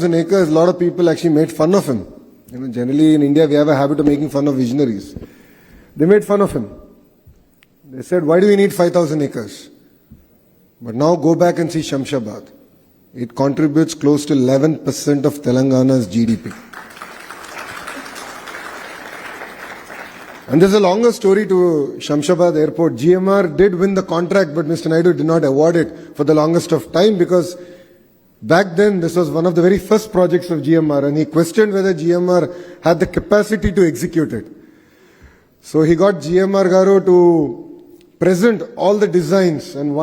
acres, a lot of people actually made fun of him. Generally in India, we have a habit of making fun of visionaries. They made fun of him. They said, why do we need 5,000 acres? But now go back and see Shamshabad. It contributes close to 11% of Telangana's GDP. And there's a longer story to Shamshabad Airport. GMR did win the contract, but Mr. Naidu did not award it for the longest of time because back then this was one of the very first projects of GMR and he questioned whether GMR had the capacity to execute it. So he got GMR Garu to present all the designs, and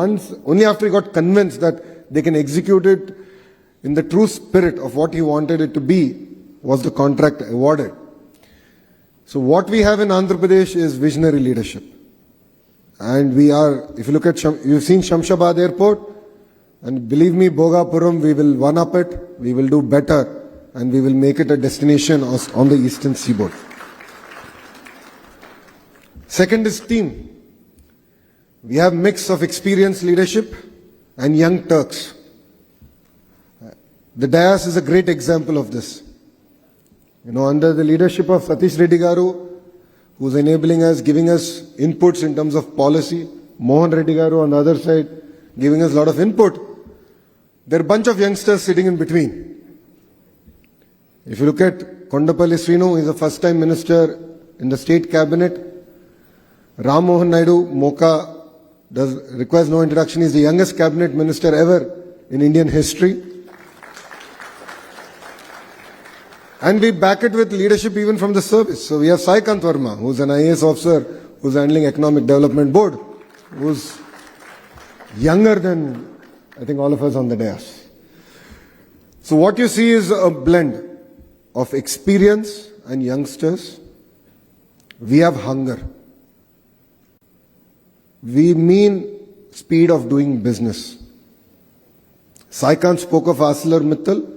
only after he got convinced that they can execute it in the true spirit of what he wanted it to be, was the contract awarded. So what we have in Andhra Pradesh is visionary leadership. And we are, if you look at, you've seen Shamshabad Airport, and believe me, Bhogapuram, we will one-up it, we will do better, and we will make it a destination on the eastern seaboard. Second is team. We have mix of experienced leadership and young Turks. The Dayas is a great example of this. Under the leadership of Satish Reddy Garu, who's enabling us, giving us inputs in terms of policy, Mohan Reddy Garu on the other side, giving us a lot of input. There are a bunch of youngsters sitting in between. If you look at Kondapalli Srinu, he's a first-time minister in the state cabinet. Ram Mohan Naidu, Moka, requires no introduction. He's the youngest cabinet minister ever in Indian history. And we back it with leadership even from the service. So we have Sai Kant Verma, who's an IAS officer, who's handling Economic Development Board, who's younger than, I think, all of us on the dais. So what you see is a blend of experience and youngsters. We have hunger. We mean speed of doing business. Sai Kant spoke of ArcelorMittal.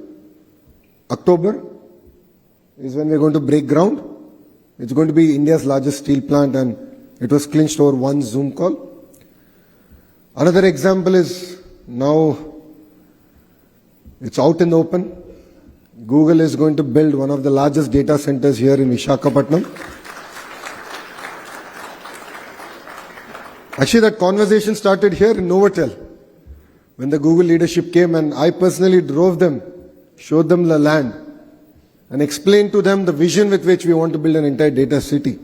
October is when we're going to break ground. It's going to be India's largest steel plant, and it was clinched over one Zoom call. Another example is now it's out in the open. Google is going to build one of the largest data centers here in Visakhapatnam. Actually, that conversation started here in Novotel when the Google leadership came, and I personally drove them, showed them the land, and explained to them the vision with which we want to build an entire data city.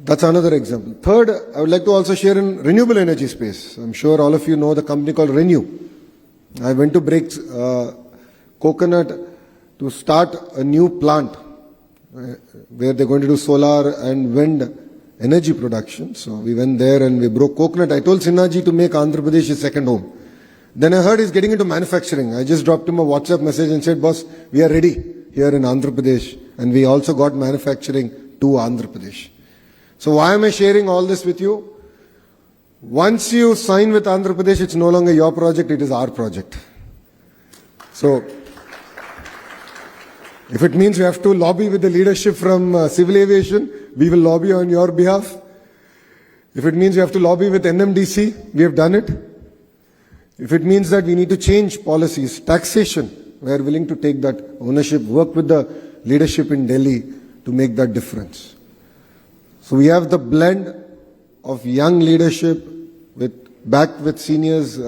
That's another example. Third, I would like to also share in renewable energy space. I'm sure all of you know the company called Renew. I went to break coconut to start a new plant where they're going to do solar and wind energy production. So we went there and we broke coconut. I told Sinhaji to make Andhra Pradesh his second home. Then I heard he's getting into manufacturing. I just dropped him a WhatsApp message and said, boss, we are ready here in Andhra Pradesh. And we also got manufacturing to Andhra Pradesh. So why am I sharing all this with you? Once you sign with Andhra Pradesh, it's no longer your project, it is our project. So if it means we have to lobby with the leadership from civil aviation, we will lobby on your behalf. If it means we have to lobby with NMDC, we have done it. If it means that we need to change policies, taxation, we are willing to take that ownership, work with the leadership in Delhi to make that difference. So we have the blend of young leadership backed with seniors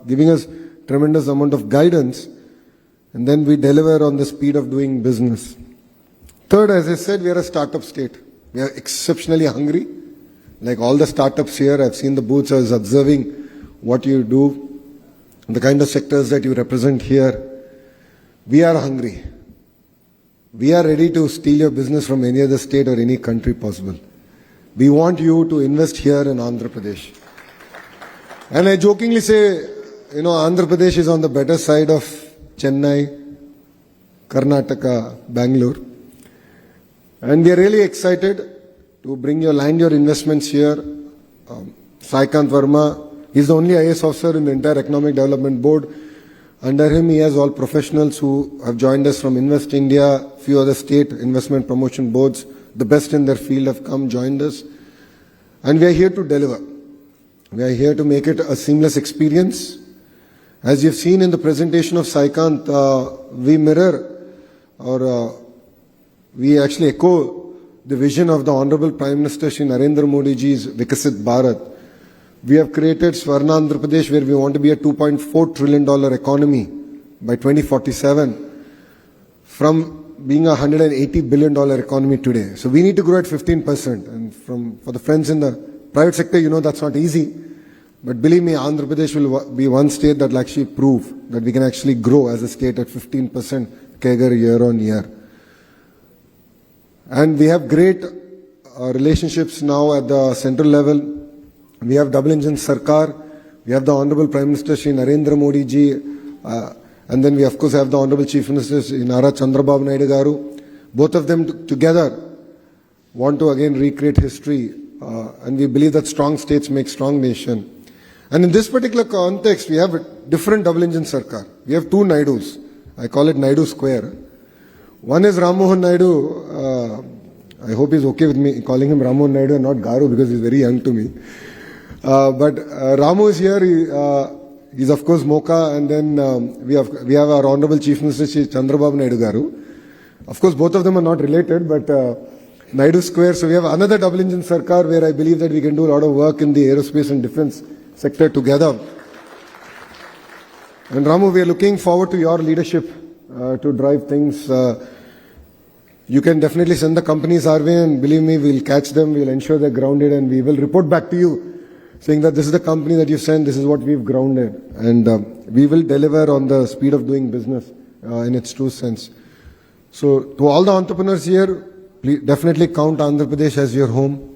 giving us tremendous amount of guidance, and then we deliver on the speed of doing business. Third, as I said, we are a startup state. We are exceptionally hungry. Like all the startups here, I've seen the booths, I was observing what you do, the kind of sectors that you represent here. We are hungry. We are ready to steal your business from any other state or any country possible. We want you to invest here in Andhra Pradesh. And I jokingly say, Andhra Pradesh is on the better side of Chennai, Karnataka, Bangalore. And we are really excited to bring your investments here. Sai Kant Verma, he's the only IAS officer in the entire Economic Development Board. Under him, he has all professionals who have joined us from Invest India, few other state investment promotion boards. The best in their field have come, joined us. And we are here to deliver. We are here to make it a seamless experience. As you've seen in the presentation of Saikant, we mirror or we actually echo the vision of the Honorable Prime Minister Shri Narendra Modi ji's Vikasit Bharat. We have created Swarna Andhra Pradesh, where we want to be a $2.4 trillion economy by 2047 from being a $180 billion economy today. So we need to grow at 15%. And for the friends in the private sector, you know that's not easy. But believe me, Andhra Pradesh will be one state that will actually prove that we can actually grow as a state at 15% CAGR year on year. And we have great relationships now at the central level. We have double engine Sarkar. We have the Honorable Prime Minister Shri Narendra Modi ji. And then we of course have the Honorable Chief Minister Shri Chandrababu Naidu Garu. Both of them together want to again recreate history. And we believe that strong states make strong nation. And in this particular context, we have a different double engine Sarkar. We have two Naidus. I call it Naidu Square. One is Ram Mohan Naidu. I hope he's okay with me calling him Ram Mohan Naidu and not Garu because he's very young to me. But Ramu is here. He's of course Mocha, and then we have our Honorable Chief Minister Shri Chandrababu Naidu Garu. Of course, both of them are not related, but Naidu Square. So we have another double engine Sarkar where I believe that we can do a lot of work in the aerospace and defense sector together. And Ramu, we are looking forward to your leadership to drive things. You can definitely send the companies our way, and believe me, we'll catch them, we'll ensure they're grounded, and we will report back to you saying that this is the company that you sent, this is what we've grounded. And we will deliver on the speed of doing business in its true sense. So to all the entrepreneurs here, please definitely count Andhra Pradesh as your home.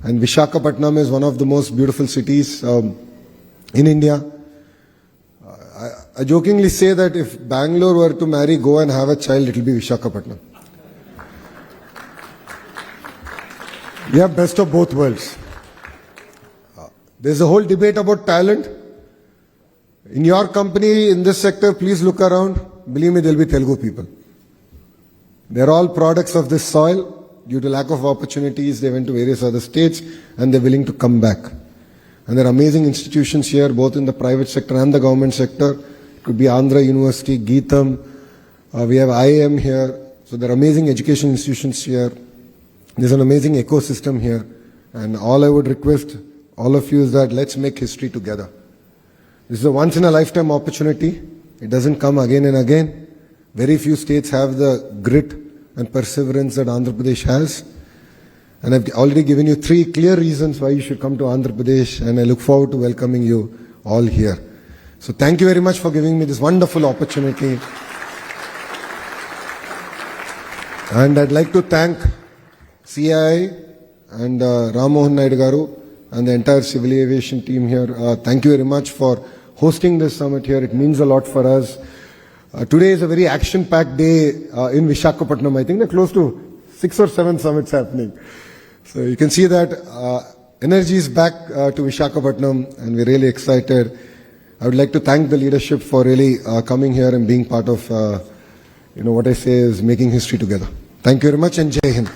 And Visakhapatnam is one of the most beautiful cities in India. I jokingly say that if Bangalore were to marry Goa and have a child, it will be Visakhapatnam. We have best of both worlds. There's a whole debate about talent. In your company, in this sector, please look around. Believe me, there will be Telugu people. They're all products of this soil. Due to lack of opportunities, they went to various other states and they're willing to come back. And there are amazing institutions here, both in the private sector and the government sector. It could be Andhra University, Geetham. We have IIM here. So there are amazing education institutions here. There's an amazing ecosystem here. And all I would request all of you is that let's make history together. This is a once in a lifetime opportunity. It doesn't come again and again. Very few states have the grit and perseverance that Andhra Pradesh has. And I've already given you 3 clear reasons why you should come to Andhra Pradesh, and I look forward to welcoming you all here. So thank you very much for giving me this wonderful opportunity. And I'd like to thank CII and Ram Mohan Naidu Garu and the entire civil aviation team here. Thank you very much for hosting this summit here. It means a lot for us. Today is a very action-packed day in Visakhapatnam. I think there are close to 6 or 7 summits happening. So you can see that energy is back to Visakhapatnam, and we're really excited. I would like to thank the leadership for really coming here and being part of, what I say is making history together. Thank you very much, and Jai Hind.